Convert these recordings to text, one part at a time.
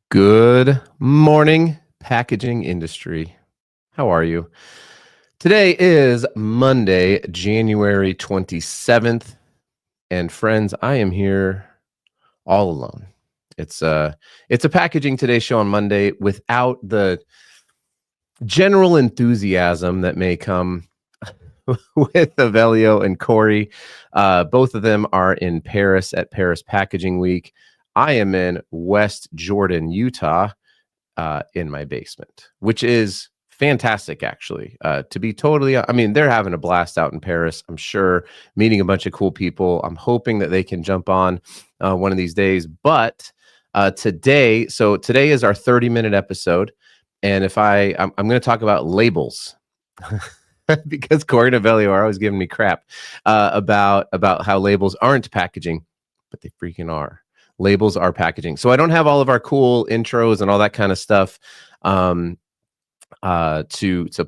Good morning, packaging industry. How are you? Today is Monday, January 27th, and friends, I am here all alone. It's a packaging today show on Monday without the general enthusiasm that may come with Avelio and Corey. Both of them are in Paris at Paris Packaging Week. I am in West Jordan, Utah, in my basement, which is fantastic, actually. To be totally, I mean, they're having a blast out in Paris, I'm sure, meeting a bunch of cool people. I'm hoping that they can jump on one of these days. But today is our 30-minute episode. And I'm going to talk about labels. Because Corey and Avelio are always giving me crap about how labels aren't packaging, but they freaking are. Labels are packaging. So I don't have all of our cool intros and all that kind of stuff to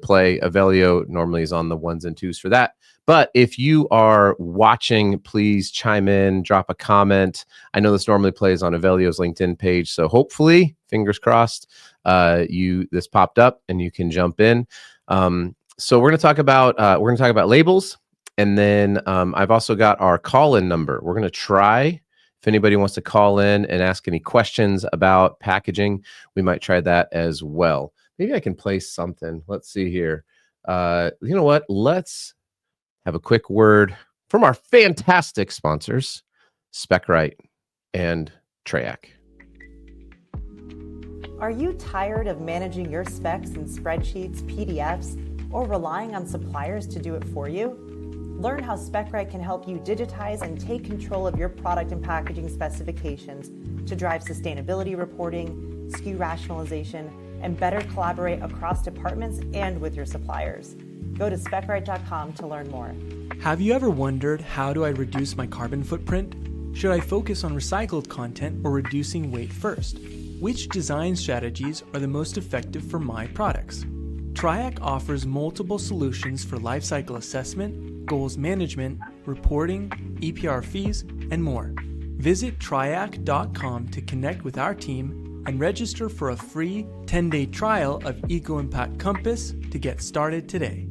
play. Avelio normally is on the ones and twos for that. But if you are watching, please chime in, drop a comment. I know this normally plays on Avelio's LinkedIn page, so hopefully, fingers crossed, this popped up and you can jump in. So we're going to talk about labels, and then I've also got our call-in number. We're going to try, if anybody wants to call in and ask any questions about packaging, we might try that as well. Maybe I can play something. Let's see here. You know what? Let's have a quick word from our fantastic sponsors, SpecRite and Trayac. Are you tired of managing your specs in spreadsheets, PDFs, or relying on suppliers to do it for you? Learn how SpecRite can help you digitize and take control of your product and packaging specifications to drive sustainability reporting, SKU rationalization, and better collaborate across departments and with your suppliers. Go to SpecRite.com to learn more. Have you ever wondered, how do I reduce my carbon footprint? Should I focus on recycled content or reducing weight first? Which design strategies are the most effective for my products? Trayac offers multiple solutions for lifecycle assessment, goals management, reporting, EPR fees, and more. Visit Trayac.com to connect with our team and register for a free 10-day trial of EcoImpact Compass to get started today.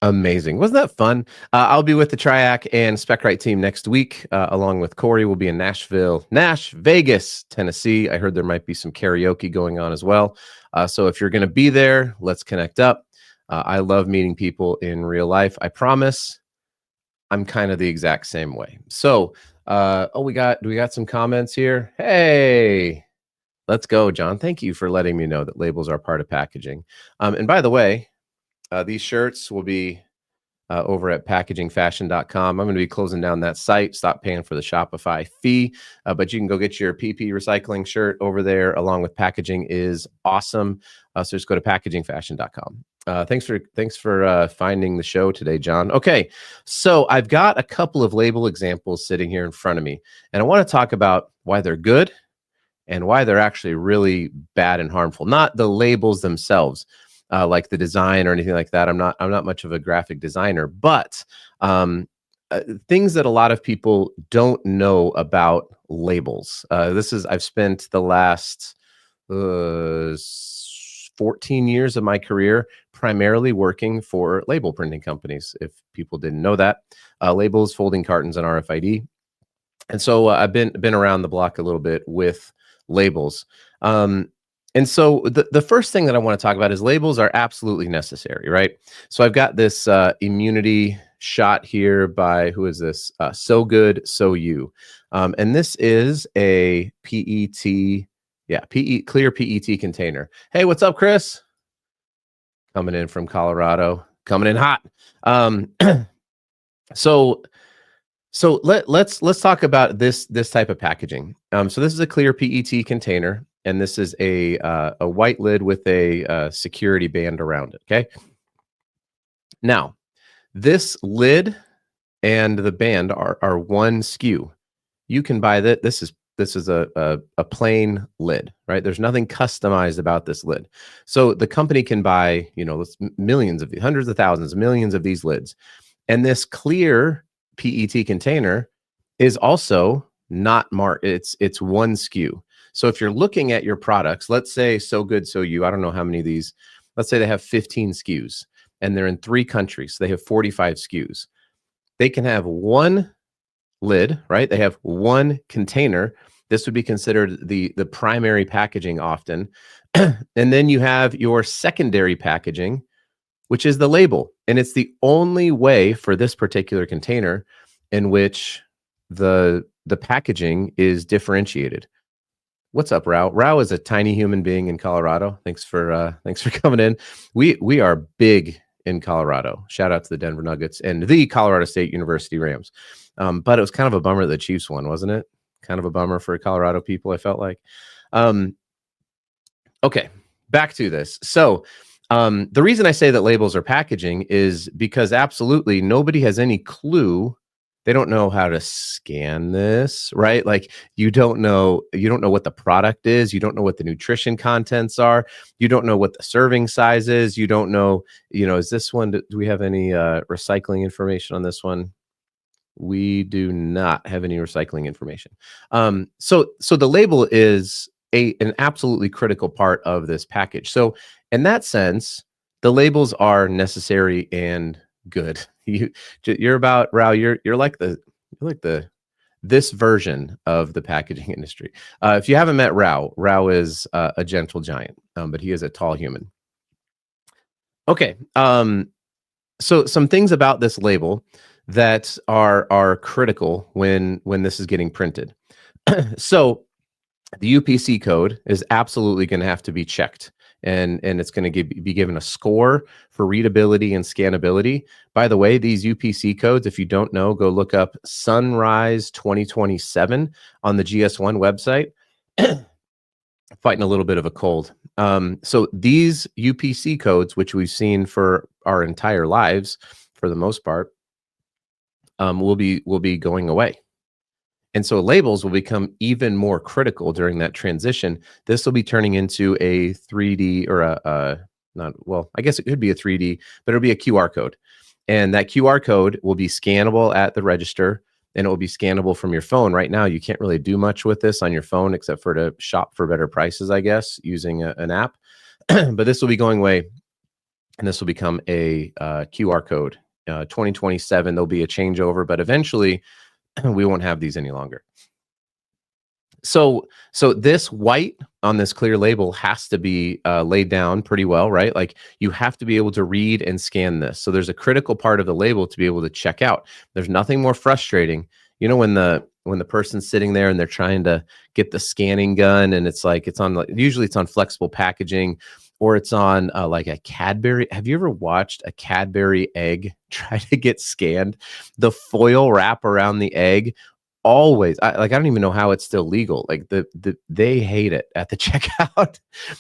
Amazing. Wasn't that fun? I'll be with the Triac and SpecRite team next week, along with Corey. We'll be in Vegas, Tennessee. I heard there might be some karaoke going on as well. So if you're going to be there, let's connect up. I love meeting people in real life. I promise I'm kind of the exact same way. So, do we got some comments here? Hey, let's go, John. Thank you for letting me know that labels are part of packaging. And by the way, these shirts will be over at packagingfashion.com. I'm going to be closing down that site, stop paying for the Shopify fee, but you can go get your PP recycling shirt over there along with Packaging is Awesome. So just go to packagingfashion.com. Thanks for finding the show today, John. Okay, so I've got a couple of label examples sitting here in front of me, and I want to talk about why they're good and why they're actually really bad and harmful. Not the labels themselves, like the design or anything like that. I'm not much of a graphic designer, but things that a lot of people don't know about labels. I've spent the last 14 years of my career primarily working for label printing companies. If people didn't know that, labels, folding cartons, and RFID. And so I've been around the block a little bit with labels. And so the first thing that I want to talk about is labels are absolutely necessary, right? So I've got this immunity shot here by, who is this? So Good, So You. And this is a PET, clear PET container. Hey, what's up, Chris? Coming in from Colorado, coming in hot. So let's talk about this type of packaging. So this is a clear PET container, and this is a white lid with a security band around it. Okay. Now, this lid and the band are one SKU. You can buy that. This is this is a plain lid, right? There's nothing customized about this lid. So the company can buy, millions of, hundreds of thousands, millions of these lids. And this clear PET container is also not marked. It's one SKU. So if you're looking at your products, let's say So Good So You, I don't know how many of these, let's say they have 15 SKUs and they're in 3 countries. So they have 45 SKUs. They can have one lid, right? They have one container. This would be considered the primary packaging often. And then you have your secondary packaging, which is the label. And it's the only way for this particular container in which the packaging is differentiated. What's up, Rao? Rao is a tiny human being in Colorado. Thanks for coming in. We are big in Colorado. Shout out to the Denver Nuggets and the Colorado State University Rams. But it was kind of a bummer that the Chiefs won, wasn't it? Kind of a bummer for Colorado people, I felt like. Okay, back to this. So the reason I say that labels are packaging is because absolutely nobody has any clue. They don't know how to scan this, right? Like you don't know what the product is. You don't know what the nutrition contents are. You don't know what the serving size is. You don't know, is this one, do we have any recycling information on this one? We do not have any recycling information. So the label is an absolutely critical part of this package. So in that sense, the labels are necessary and good. You're about, Rao, you're like this version of the packaging industry. If you haven't met Rao is a gentle giant, but he is a tall human. Okay. So some things about this label that are critical when this is getting printed. So the UPC code is absolutely going to have to be checked. And it's going to be given a score for readability and scannability. By the way, these UPC codes, if you don't know, go look up Sunrise 2027 on the GS1 website. Fighting a little bit of a cold. So these UPC codes, which we've seen for our entire lives, for the most part, will be going away. And so labels will become even more critical during that transition. This will be turning into a 3D or I guess it could be a 3D, but it'll be a QR code. And that QR code will be scannable at the register and it will be scannable from your phone. Right now, you can't really do much with this on your phone except for to shop for better prices, I guess, using an app. But this will be going away and this will become a QR code. 2027, there'll be a changeover, but eventually we won't have these any longer. So this white on this clear label has to be laid down pretty well, right? Like you have to be able to read and scan this. So there's a critical part of the label to be able to check out. There's nothing more frustrating, when the person's sitting there and they're trying to get the scanning gun and it's usually it's on flexible packaging or it's on like a Cadbury. Have you ever watched a Cadbury egg try to get scanned? The foil wrap around the egg always, I don't even know how it's still legal. Like they hate it at the checkout.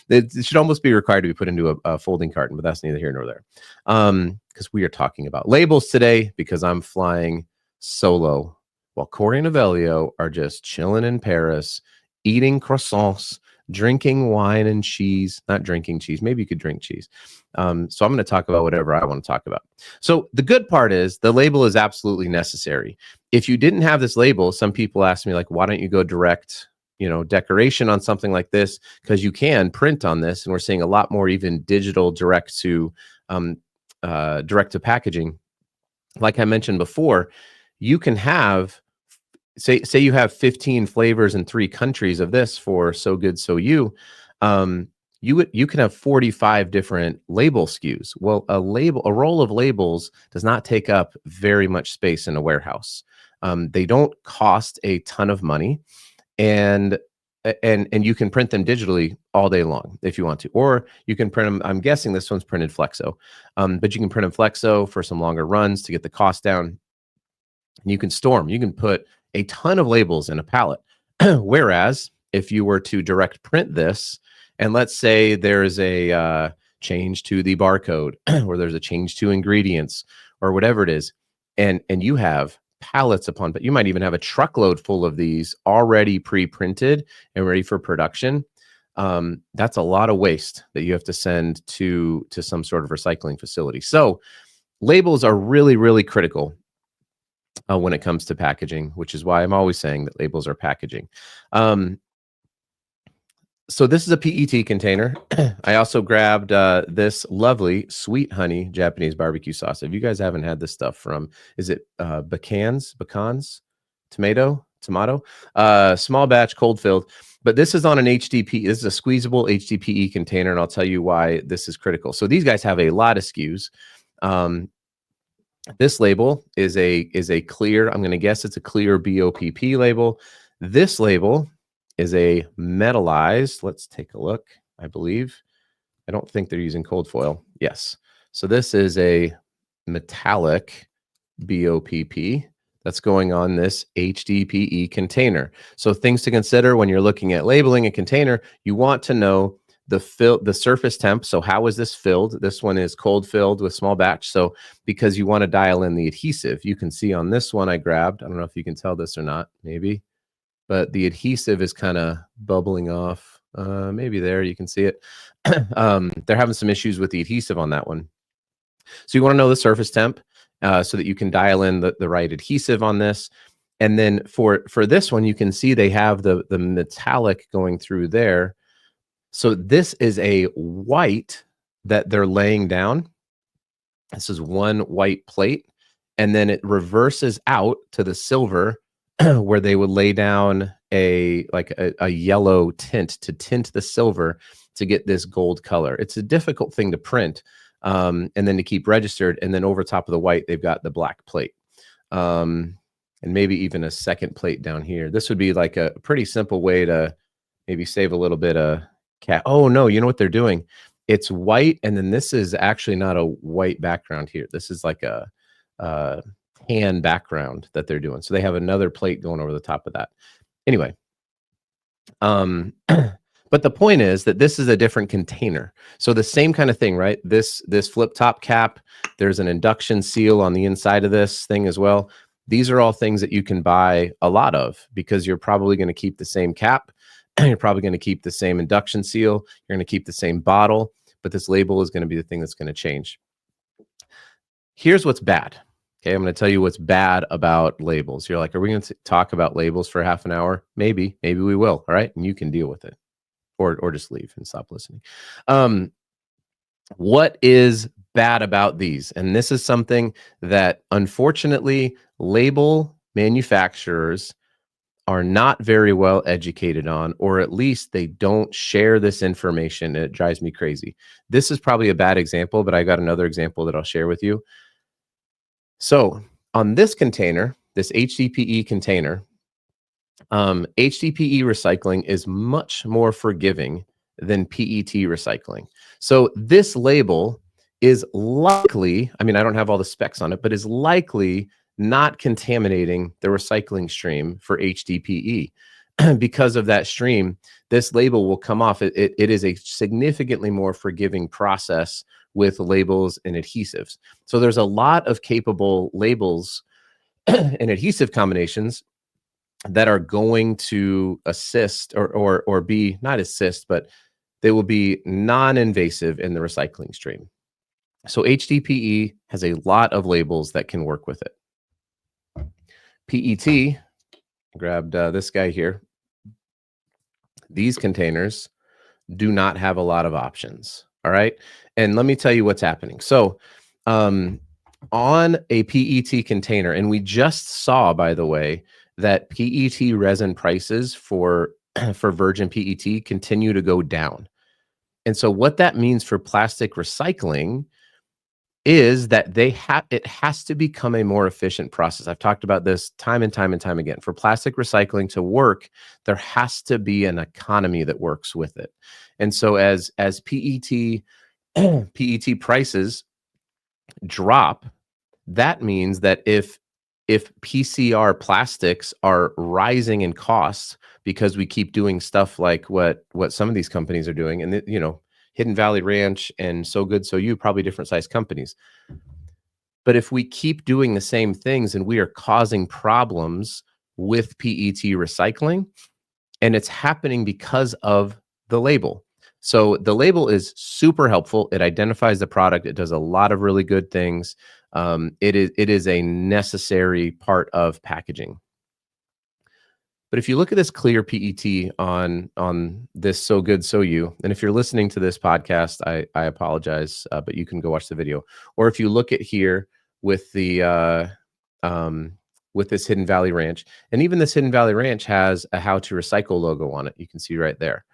It should almost be required to be put into a folding carton, but that's neither here nor there. Because we are talking about labels today because I'm flying solo while Corey and Avelio are just chilling in Paris, eating croissants, drinking wine and cheese. Not drinking cheese. Maybe you could drink cheese. So I'm going to talk about whatever I want to talk about. So the good part is the label is absolutely necessary. If you didn't have this label, some people ask me like, why don't you go direct, decoration on something like this? Because you can print on this, and we're seeing a lot more even digital direct to packaging. Like I mentioned before, you can have say you have 15 flavors in 3 countries of this for So Good So You. You can have 45 different label SKUs. Well, a roll of labels does not take up very much space in a warehouse. They don't cost a ton of money, and you can print them digitally all day long if you want to, or you can print them. I'm guessing this one's printed Flexo, but you can print them Flexo for some longer runs to get the cost down. And you can store them. You can put a ton of labels in a pallet. Whereas if you were to direct print this, and let's say there's a change to the barcode or there's a change to ingredients or whatever it is, and you have pallets upon, but you might even have a truckload full of these already pre-printed and ready for production. That's a lot of waste that you have to send to some sort of recycling facility. So labels are really, really critical when it comes to packaging, which is why I'm always saying that labels are packaging. So this is a PET container. I also grabbed this lovely Sweet Honey Japanese barbecue sauce. If you guys haven't had this stuff from, is it Bacans, tomato, small batch, cold filled. But this is on an HDPE. This is a squeezable HDPE container, and I'll tell you why this is critical. So these guys have a lot of SKUs. This label is a clear, I'm going to guess it's a clear BOPP label. This label is a metallized, let's take a look, I don't think they're using cold foil. Yes. So this is a metallic BOPP that's going on this HDPE container. So things to consider when you're looking at labeling a container, you want to know the surface temp. So how is this filled? This one is cold filled with small batch. So because you want to dial in the adhesive, you can see on this one I grabbed, I don't know if you can tell this or not, maybe, but the adhesive is kind of bubbling off. Maybe there you can see it. They're having some issues with the adhesive on that one. So you want to know the surface temp so that you can dial in the right adhesive on this. And then for this one, you can see they have the metallic going through there. So this is a white that they're laying down. This is one white plate, and then it reverses out to the silver where they would lay down a yellow tint to tint the silver to get this gold color. It's a difficult thing to print and then to keep registered. And then over top of the white, they've got the black plate and maybe even a second plate down here. This would be like a pretty simple way to maybe save a little bit of oh no, you know what they're doing? It's white, and then this is actually not a white background here. This is like a tan background that they're doing. So they have another plate going over the top of that. Anyway, but the point is that this is a different container. So the same kind of thing, right? This flip top cap, there's an induction seal on the inside of this thing as well. These are all things that you can buy a lot of because you're probably going to keep the same cap. You're probably going to keep the same induction seal. You're going to keep the same bottle, but this label is going to be the thing that's going to change. Here's what's bad. Okay, I'm going to tell you what's bad about labels. You're like, are we going to talk about labels for half an hour? Maybe we will. All right, and you can deal with it, or just leave and stop listening. What is bad about these? And this is something that unfortunately label manufacturers are not very well educated on, or at least they don't share this information. And it drives me crazy. This is probably a bad example, but I got another example that I'll share with you. So on this container, this HDPE container, HDPE recycling is much more forgiving than PET recycling. So this label is likely, I mean, I don't have all the specs on it, but is likely not contaminating the recycling stream for HDPE. Because of that stream, this label will come off. It is a significantly more forgiving process with labels and adhesives. So there's a lot of capable labels and adhesive combinations that are going to assist or be not assist, but they will be non-invasive in the recycling stream. So HDPE has a lot of labels that can work with it. PET, grabbed this guy here. These containers do not have a lot of options. All right. And let me tell you what's happening. So on a PET container, and we just saw, by the way, that PET resin prices for virgin PET continue to go down. And so what that means for plastic recycling is that it has to become a more efficient process. I've talked about this time and time again. For plastic recycling to work, there has to be an economy that works with it. And so as PET prices drop, that means that if PCR plastics are rising in costs because we keep doing stuff like what some of these companies are doing, and Hidden Valley Ranch and So Good So You, probably different size companies. But if we keep doing the same things and we are causing problems with PET recycling, and it's happening because of the label. So the label is super helpful. It identifies the product. It does a lot of really good things. It is a necessary part of packaging. But if you look at this clear PET on this So Good So You, and if you're listening to this podcast, I apologize, but you can go watch the video. Or if you look at here with the with this Hidden Valley Ranch, and even this Hidden Valley Ranch has a How to Recycle logo on it. You can see right there.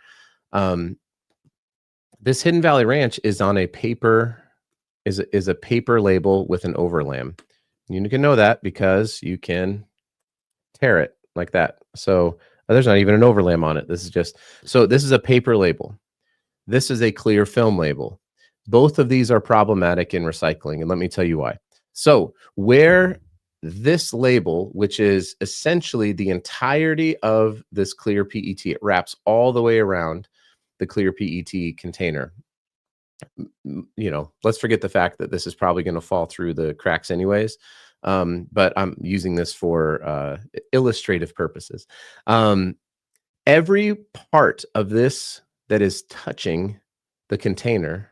This Hidden Valley Ranch is on a paper is a paper label with an overlam. You can know that because you can tear it like that. So there's not even an overlam on it. This is a paper label. This is a clear film label. Both of these are problematic in recycling, and let me tell you why. So where this label, which is essentially the entirety of this clear PET, it wraps all the way around the clear PET container. Let's forget the fact that this is probably going to fall through the cracks anyways. But I'm using this for illustrative purposes. Every part of this that is touching the container,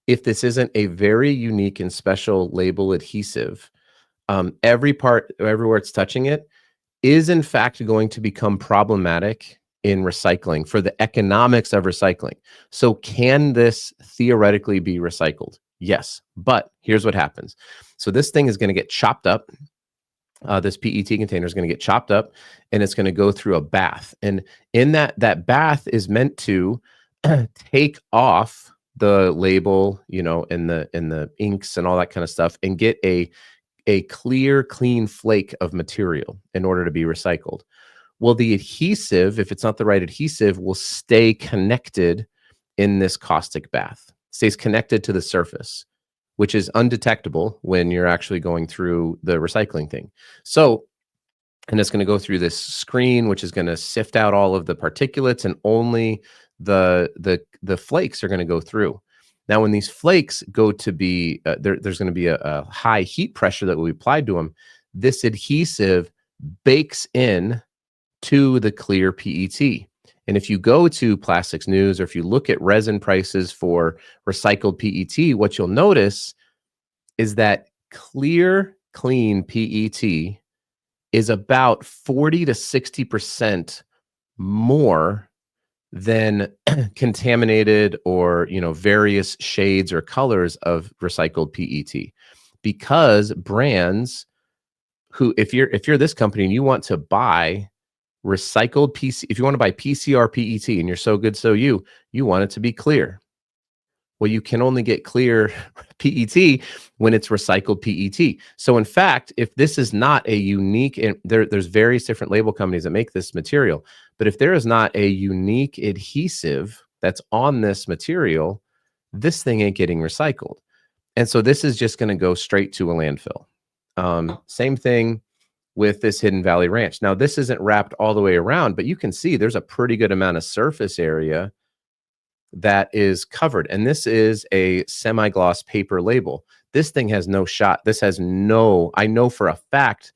if this isn't a very unique and special label adhesive, everywhere it's touching it is in fact going to become problematic in recycling for the economics of recycling. So can this theoretically be recycled? Yes, but here's what happens. So this thing is going to get chopped up. This PET container is going to get chopped up, and it's going to go through a bath. And in that bath is meant to take off the label, and the inks and all that kind of stuff, and get a clear, clean flake of material in order to be recycled. Well, the adhesive, if it's not the right adhesive, will stay connected in this caustic bath. Stays connected to the surface, which is undetectable when you're actually going through the recycling thing. So, and it's going to go through this screen, which is going to sift out all of the particulates, and only the flakes are going to go through. Now, when these flakes go to be, there's going to be a high heat pressure that will be applied to them. This adhesive bakes in to the clear PET. And if you go to Plastics News, or if you look at resin prices for recycled PET, what you'll notice is that clear, clean PET is about 40 to 60% more than contaminated or various shades or colors of recycled PET, because brands who, if you're this company and you want to buy recycled PC, if you want to buy PCR PET and you're So Good So You want it to be clear. Well, you can only get clear PET when it's recycled PET. So in fact, if this is not a unique, and there's various different label companies that make this material, but if there is not a unique adhesive that's on this material, this thing ain't getting recycled. And so this is just going to go straight to a landfill. Same thing with this Hidden Valley Ranch. Now, this isn't wrapped all the way around, but you can see there's a pretty good amount of surface area that is covered. And this is a semi-gloss paper label. This thing has no shot. This has I know for a fact,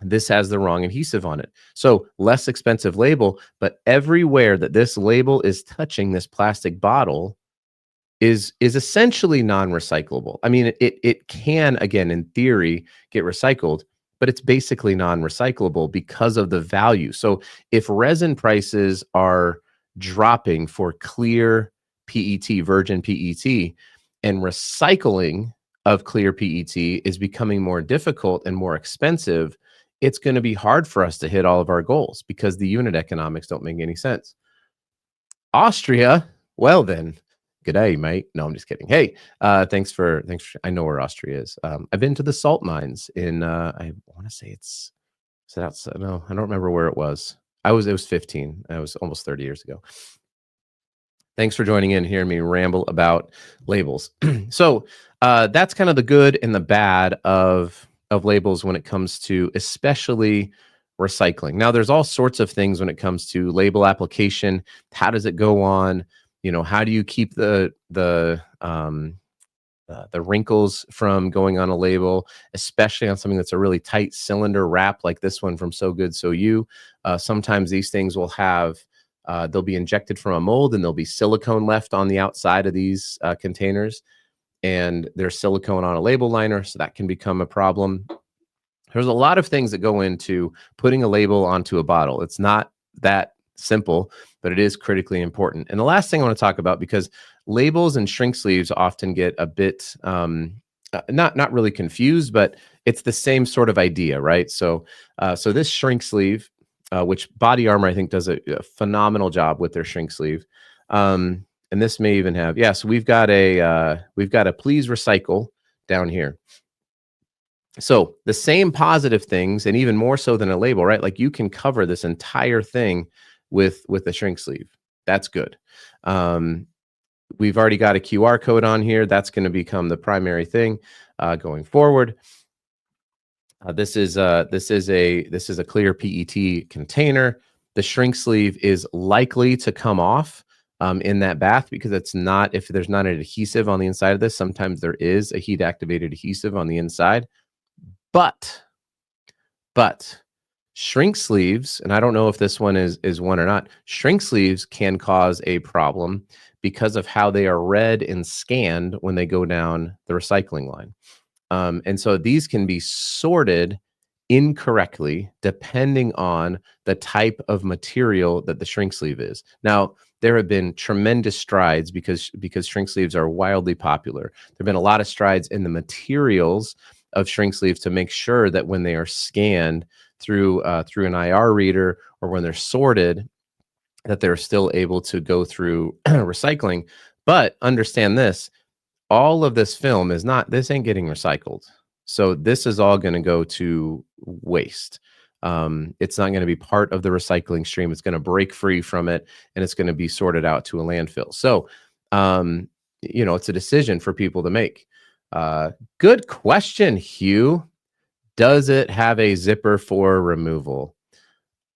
this has the wrong adhesive on it. So less expensive label, but everywhere that this label is touching this plastic bottle is essentially non-recyclable. I mean, it can, again, in theory, get recycled, but it's basically non-recyclable because of the value. So if resin prices are dropping for clear PET, virgin PET, and recycling of clear PET is becoming more difficult and more expensive, it's going to be hard for us to hit all of our goals because the unit economics don't make any sense. Austria, well then, g'day, mate. No, I'm just kidding. Hey, thanks for. I know where Austria is. I've been to the salt mines in. I want to say is it outside? No, I don't remember where it was. It was 15. It was almost 30 years ago. Thanks for joining in, hearing me ramble about labels. So that's kind of the good and the bad of labels when it comes to especially recycling. Now, there's all sorts of things when it comes to label application. How does it go on? How do you keep the the wrinkles from going on a label, especially on something that's a really tight cylinder wrap like this one from So Good So You. Sometimes these things will have, they'll be injected from a mold and there'll be silicone left on the outside of these containers. And there's silicone on a label liner, so that can become a problem. There's a lot of things that go into putting a label onto a bottle. It's not that simple, but it is critically important. And the last thing I want to talk about, because labels and shrink sleeves often get a bit not really confused, but it's the same sort of idea, right? So so this shrink sleeve, which Body Armor I think does a phenomenal job with their shrink sleeve. And this may even have, yeah, so we've got a please recycle down here. So the same positive things, and even more so than a label, right? Like you can cover this entire thing with a shrink sleeve. That's good. We've already got a QR code on here. That's going to become the primary thing going forward. This is a clear PET container. The shrink sleeve is likely to come off in that bath because it's not, if there's not an adhesive on the inside of this. Sometimes there is a heat activated adhesive on the inside. But shrink sleeves, and I don't know if this one is one or not, shrink sleeves can cause a problem because of how they are read and scanned when they go down the recycling line. And so these can be sorted incorrectly depending on the type of material that the shrink sleeve is. Now, there have been tremendous strides because shrink sleeves are wildly popular. There have been a lot of strides in the materials of shrink sleeves to make sure that when they are scanned through an IR reader or when they're sorted, that they're still able to go through recycling. But understand this, all of this film is not, this ain't getting recycled. So this is all going to go to waste. It's not going to be part of the recycling stream. It's going to break free from it and it's going to be sorted out to a landfill. So, it's a decision for people to make. Good question, Hugh. Does it have a zipper for removal?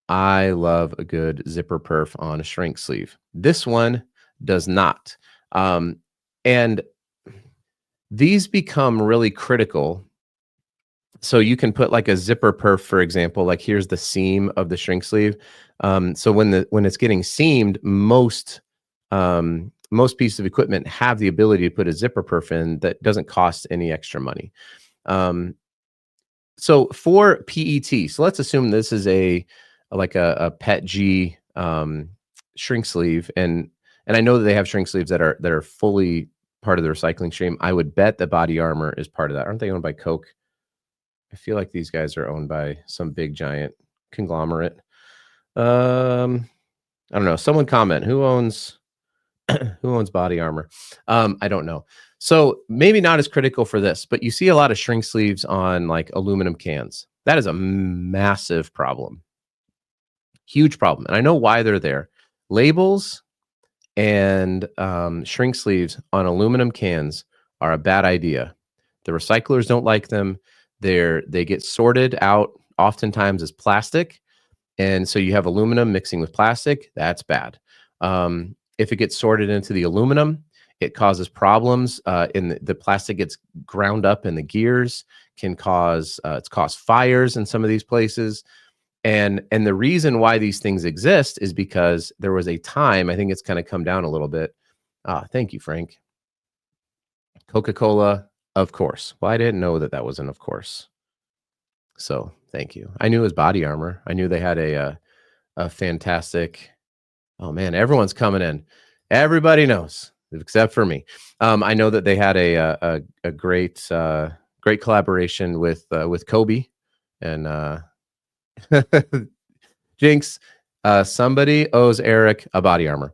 I love a good zipper perf on a shrink sleeve. This one does not. And these become really critical. So you can put like a zipper perf, for example, like here's the seam of the shrink sleeve. So when it's getting seamed, most pieces of equipment have the ability to put a zipper perf in that doesn't cost any extra money. So for PET, so let's assume this is a PET G shrink sleeve, and I know that they have shrink sleeves that are fully part of the recycling stream. I would bet that Body Armor is part of that. Aren't they owned by Coke? I feel like these guys are owned by some big giant conglomerate. I don't know. Someone comment who owns Body Armor. I don't know. So maybe not as critical for this, but you see a lot of shrink sleeves on like aluminum cans. That is a massive problem. Huge problem. And I know why they're there. Labels and shrink sleeves on aluminum cans are a bad idea. The recyclers don't like them. They get sorted out oftentimes as plastic. And so you have aluminum mixing with plastic. That's bad. If it gets sorted into the aluminum, it causes problems. The plastic gets ground up in the gears, can cause it's caused fires in some of these places. And the reason why these things exist is because there was a time, I think it's kind of come down a little bit. Thank you, Frank. Coca-Cola, of course. Well, I didn't know that wasn't of course. So thank you. I knew it was Body Armor. I knew they had a fantastic. Oh man, everyone's coming in. Everybody knows except for me. I know that they had a great collaboration with Kobe and Jinx. Somebody owes Eric a Body Armor.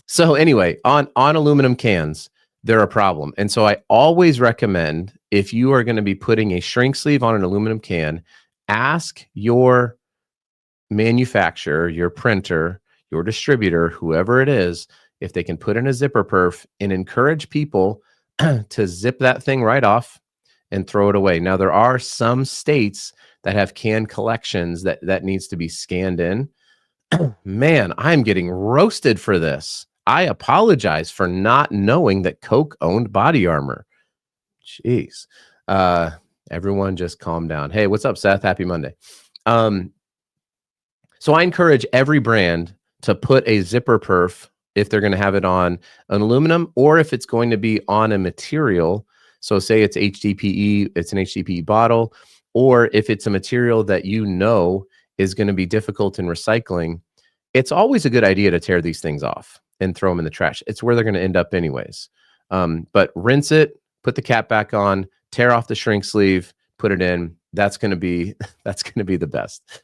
So anyway, on aluminum cans, they're a problem. And so I always recommend, if you are going to be putting a shrink sleeve on an aluminum can, ask your manufacturer, your printer, your distributor, whoever it is, if they can put in a zipper perf, and encourage people to zip that thing right off and throw it away. Now, there are some states that have can collections that needs to be scanned in. Man, I'm getting roasted for this. I apologize for not knowing that Coke owned Body Armor. Jeez. Everyone just calm down. Hey, what's up, Seth? Happy Monday. So I encourage every brand to put a zipper perf if they're going to have it on an aluminum, or if it's going to be on a material. So say it's HDPE, it's an HDPE bottle, or if it's a material that you know is going to be difficult in recycling, it's always a good idea to tear these things off and throw them in the trash. It's where they're going to end up anyways. But rinse it, put the cap back on, tear off the shrink sleeve, put it in. That's going to be the best.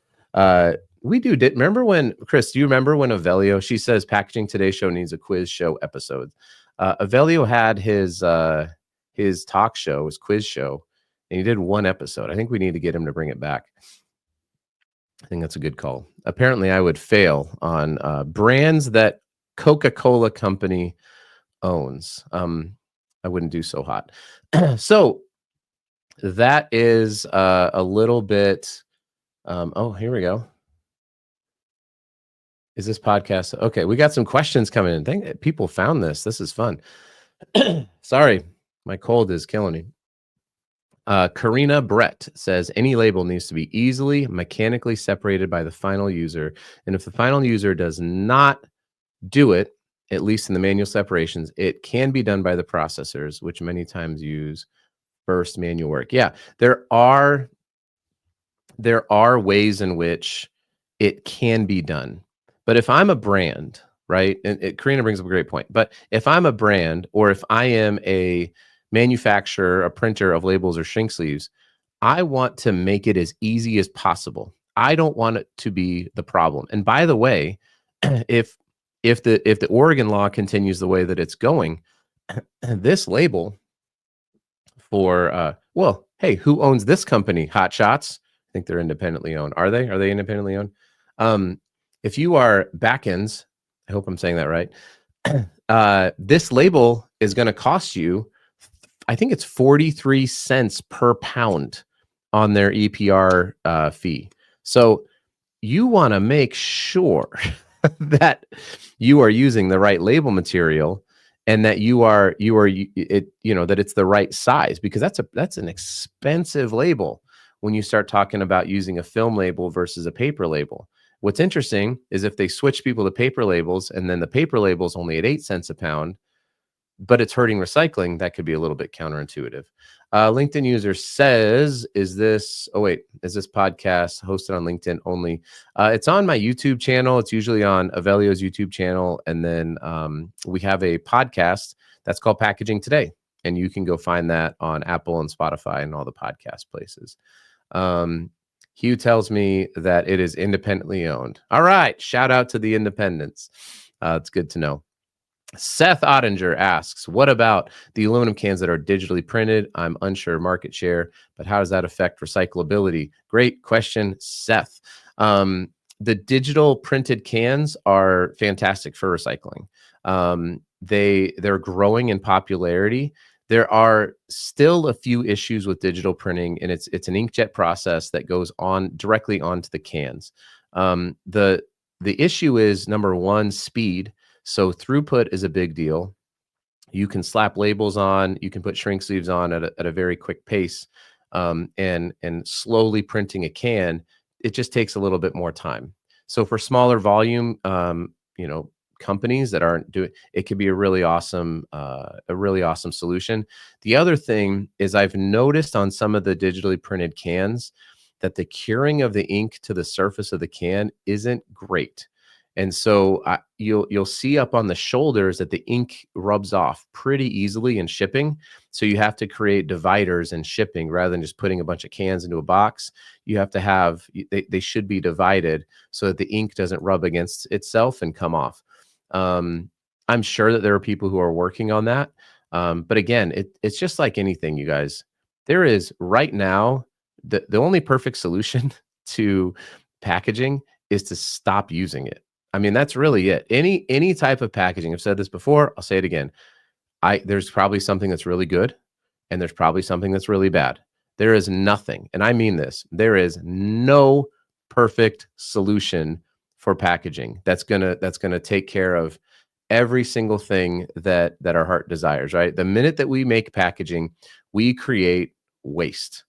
Remember when, Chris, do you remember when Avelio, she says Packaging Today show needs a quiz show episode. Avelio had his talk show, his quiz show, and he did one episode. I think we need to get him to bring it back. I think that's a good call. Apparently I would fail on brands that Coca-Cola company owns. I wouldn't do so hot. So that is a little bit, oh, here we go. Is this podcast? Okay, we got some questions coming in. Thank people found this. This is fun. Sorry, my cold is killing me. Karina Brett says any label needs to be easily mechanically separated by the final user. And if the final user does not do it, at least in the manual separations, it can be done by the processors, which many times use first manual work. Yeah, there are ways in which it can be done. But if I'm a brand, right, and Karina brings up a great point, but if I'm a brand, or if I am a manufacturer, a printer of labels or shrink sleeves, I want to make it as easy as possible. I don't want it to be the problem. And by the way, if the Oregon law continues the way that it's going, this label for well, hey, who owns this company? Hot Shots. I think they're independently owned. Are they? Are they independently owned? If you are Backends, I hope I'm saying that right. This label is going to cost you, I think it's 43 cents per pound on their EPR fee. So you want to make sure that you are using the right label material, and that that it's the right size, because that's an expensive label when you start talking about using a film label versus a paper label. What's interesting is if they switch people to paper labels, and then the paper label's only at 8 cents a pound, but it's hurting recycling, that could be a little bit counterintuitive. LinkedIn user says, is this podcast hosted on LinkedIn only? It's on my YouTube channel. It's usually on Avelio's YouTube channel. And then we have a podcast that's called Packaging Today, and you can go find that on Apple and Spotify and all the podcast places. Hugh tells me that it is independently owned. All right. Shout out to the independents. It's good to know. Seth Ottinger asks, what about the aluminum cans that are digitally printed? I'm unsure market share, but how does that affect recyclability? Great question, Seth. The digital printed cans are fantastic for recycling. They're growing in popularity. There are still a few issues with digital printing, and it's an inkjet process that goes on directly onto the cans. The issue is, number one, speed. So throughput is a big deal. You can slap labels on, you can put shrink sleeves on at a very quick pace, and slowly printing a can, it just takes a little bit more time. So for smaller volume, companies that aren't doing it, could be a really awesome solution. The other thing is, I've noticed on some of the digitally printed cans that the curing of the ink to the surface of the can isn't great. And so you'll see up on the shoulders that the ink rubs off pretty easily in shipping. So you have to create dividers in shipping rather than just putting a bunch of cans into a box. You have to have, they should be divided so that the ink doesn't rub against itself and come off. I'm sure that there are people who are working on that. But again, it's just like anything, you guys. There is right now, the only perfect solution to packaging is to stop using it. I mean, that's really it. Any type of packaging. I've said this before. I'll say it again. There's probably something that's really good, and there's probably something that's really bad. There is nothing, and I mean this, there is no perfect solution for packaging that's gonna take care of every single thing that our heart desires, right? The minute that we make packaging, we create waste.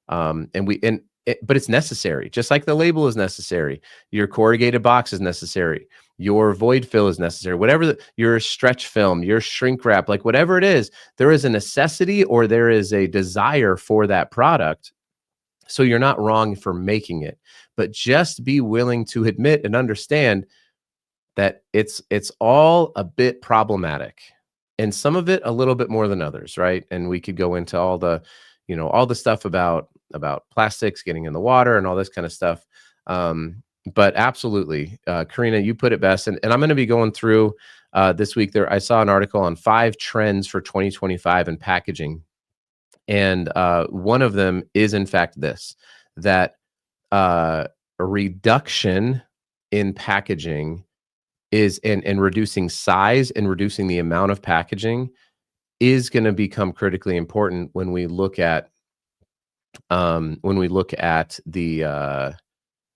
But it's necessary, just like the label is necessary. Your corrugated box is necessary. Your void fill is necessary. Whatever your stretch film, your shrink wrap, like whatever it is, there is a necessity or there is a desire for that product. So you're not wrong for making it, but just be willing to admit and understand that it's all a bit problematic, and some of it a little bit more than others, right? And we could go into all the, all the stuff about plastics getting in the water and all this kind of stuff. But absolutely, Karina, you put it best. And I'm going to be going through this week. There, I saw an article on 5 trends for 2025 in packaging, and one of them is in fact this, that a reduction in packaging is and reducing size and reducing the amount of packaging is going to become critically important when we look at the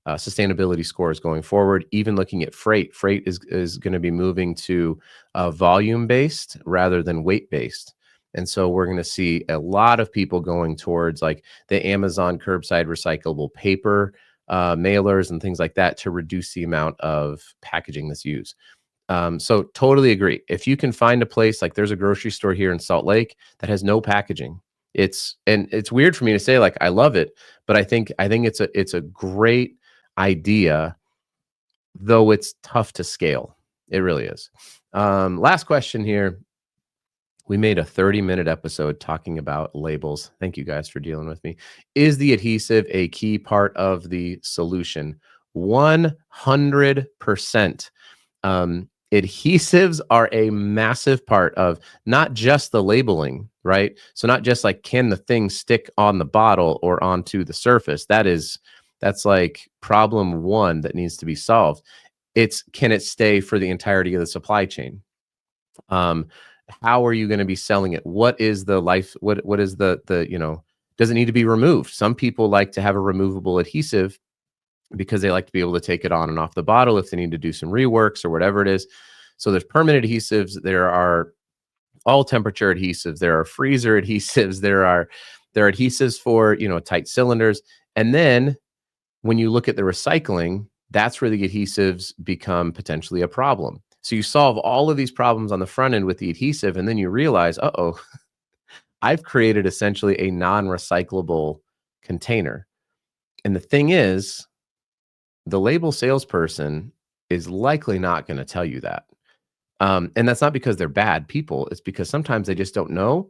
sustainability scores going forward. Even looking at freight is going to be moving to volume based rather than weight based. And so we're going to see a lot of people going towards like the Amazon curbside recyclable paper mailers and things like that to reduce the amount of packaging that's used. So totally agree. If you can find a place, like there's a grocery store here in Salt Lake that has no packaging, it's weird for me to say, like, I love it, but I think it's a great idea, though it's tough to scale. It really is. Last question here. We made a 30-minute episode talking about labels. Thank you guys for dealing with me. Is the adhesive a key part of the solution? 100%. Adhesives are a massive part of not just the labeling, right? So not just like, can the thing stick on the bottle or onto the surface? That's like problem one that needs to be solved. It's, can it stay for the entirety of the supply chain? How are you going to be selling it? What is the life? What is the does it need to be removed? Some people like to have a removable adhesive because they like to be able to take it on and off the bottle if they need to do some reworks or whatever it is. So there's permanent adhesives. There are all temperature adhesives. There are freezer adhesives. There are adhesives for, tight cylinders. And then when you look at the recycling, that's where the adhesives become potentially a problem. So you solve all of these problems on the front end with the adhesive, and then you realize, uh-oh, I've created essentially a non-recyclable container. And the thing is, the label salesperson is likely not going to tell you that. And that's not because they're bad people. It's because sometimes they just don't know,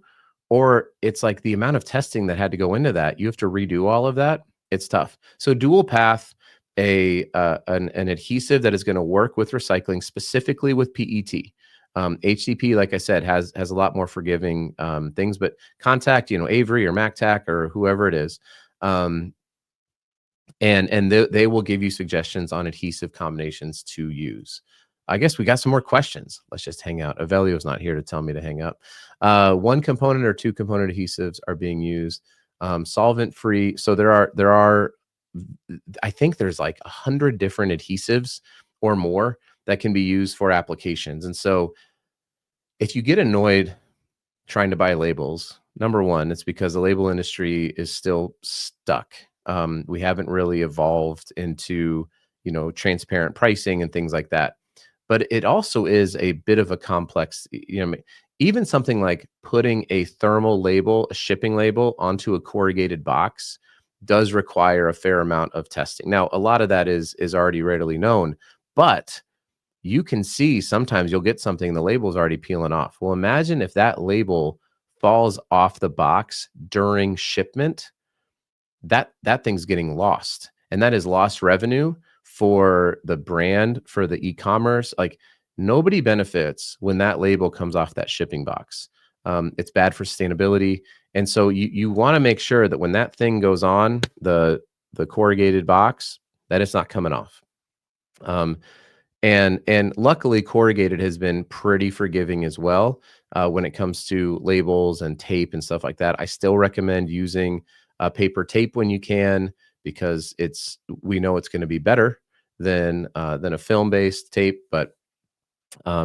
or it's like the amount of testing that had to go into that. You have to redo all of that. It's tough. So dual path, an adhesive that is going to work with recycling, specifically with PET. HDP, like I said, has a lot more forgiving things, but contact, Avery or MacTac or whoever it is. And they will give you suggestions on adhesive combinations to use. I guess we got some more questions. Let's just hang out. Avelio's not here to tell me to hang up. 1 component or 2 component adhesives are being used. Solvent free. So there are, I think there's like 100 different adhesives or more that can be used for applications. And so if you get annoyed trying to buy labels, number one, it's because the label industry is still stuck. We haven't really evolved into, transparent pricing and things like that. But it also is a bit of a complex, even something like putting a thermal label, a shipping label onto a corrugated box does require a fair amount of testing. Now, a lot of that is already readily known, but you can see sometimes you'll get something, the label's already peeling off. Well, imagine if that label falls off the box during shipment, that thing's getting lost. And that is lost revenue for the brand, for the e-commerce. Like, nobody benefits when that label comes off that shipping box. It's bad for sustainability. And so you want to make sure that when that thing goes on the corrugated box, that it's not coming off. And luckily, corrugated has been pretty forgiving as well when it comes to labels and tape and stuff like that. I still recommend using paper tape when you can, because we know it's going to be better than a film-based tape. But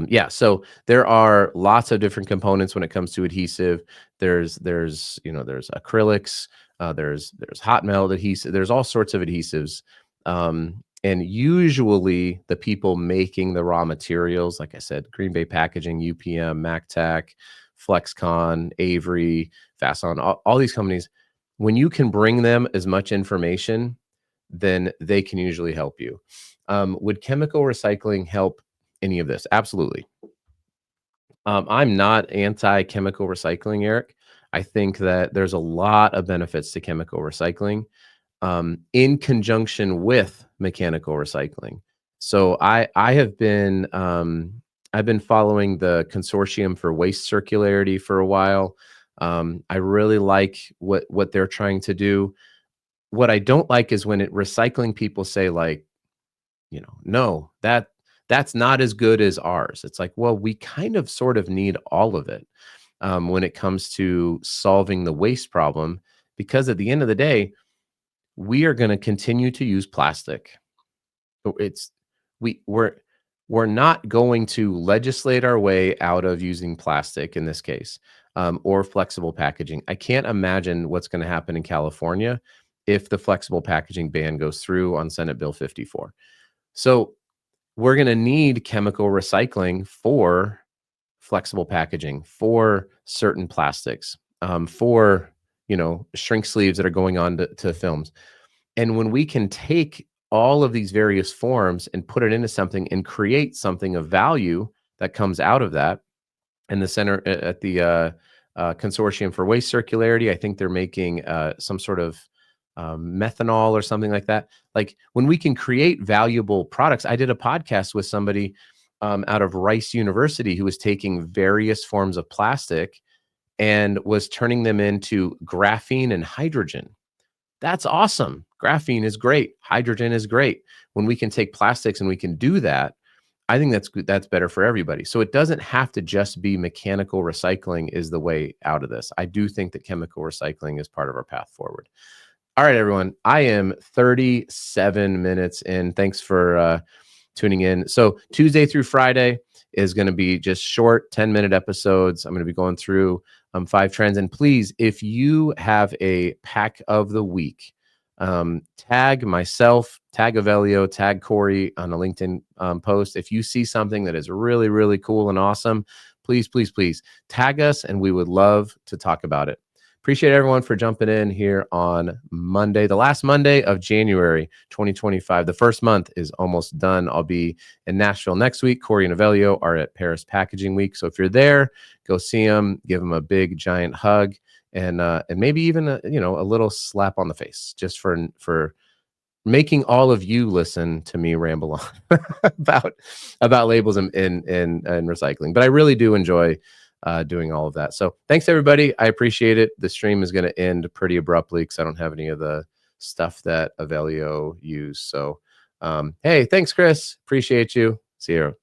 Yeah, so there are lots of different components when it comes to adhesive. There's there's acrylics, there's hot melt adhesive. There's all sorts of adhesives, and usually the people making the raw materials, like I said, Green Bay Packaging, UPM, MacTac, Flexcon, Avery, Fason, all these companies. When you can bring them as much information, then they can usually help you. Would chemical recycling help any of this? Absolutely. I'm not anti-chemical recycling, Eric. I think that there's a lot of benefits to chemical recycling in conjunction with mechanical recycling. So I've been following the Consortium for Waste Circularity for a while. I really like what they're trying to do. What I don't like is when recycling people say like, no, that's not as good as ours. It's like, well, we kind of sort of need all of it when it comes to solving the waste problem, because at the end of the day, we are going to continue to use plastic. It's we we're not going to legislate our way out of using plastic in this case, or flexible packaging. I can't imagine what's going to happen in California if the flexible packaging ban goes through on Senate Bill 54. So we're going to need chemical recycling for flexible packaging, for certain plastics, for shrink sleeves that are going on to films. And when we can take all of these various forms and put it into something and create something of value that comes out of that, and the center at the Consortium for Waste Circularity, I think they're making some sort of methanol or something like that. Like when we can create valuable products. I did a podcast with somebody out of Rice University who was taking various forms of plastic and was turning them into graphene and hydrogen. That's awesome. Graphene is great. Hydrogen is great. When we can take plastics and we can do that, I think that's better for everybody. So it doesn't have to just be mechanical recycling is the way out of this. I do think that chemical recycling is part of our path forward. All right, everyone. I am 37 minutes in. Thanks for tuning in. So Tuesday through Friday is going to be just short 10-minute episodes. I'm going to be going through 5 trends. And please, if you have a pack of the week, tag myself, tag Avelio, tag Corey on a LinkedIn post. If you see something that is really, really cool and awesome, please, please, please tag us, and we would love to talk about it. Appreciate everyone for jumping in here on Monday, the last Monday of January 2025. The first month is almost done. I'll be in Nashville next week. Corey and Avelio are at Paris Packaging Week. So if you're there, go see them, give them a big, giant hug, and maybe even a little slap on the face, just for making all of you listen to me ramble on about labels and recycling. But I really do enjoy doing all of that. So thanks everybody. I appreciate it. The stream is going to end pretty abruptly because I don't have any of the stuff that Avelio used. So hey, thanks Chris. Appreciate you. See you.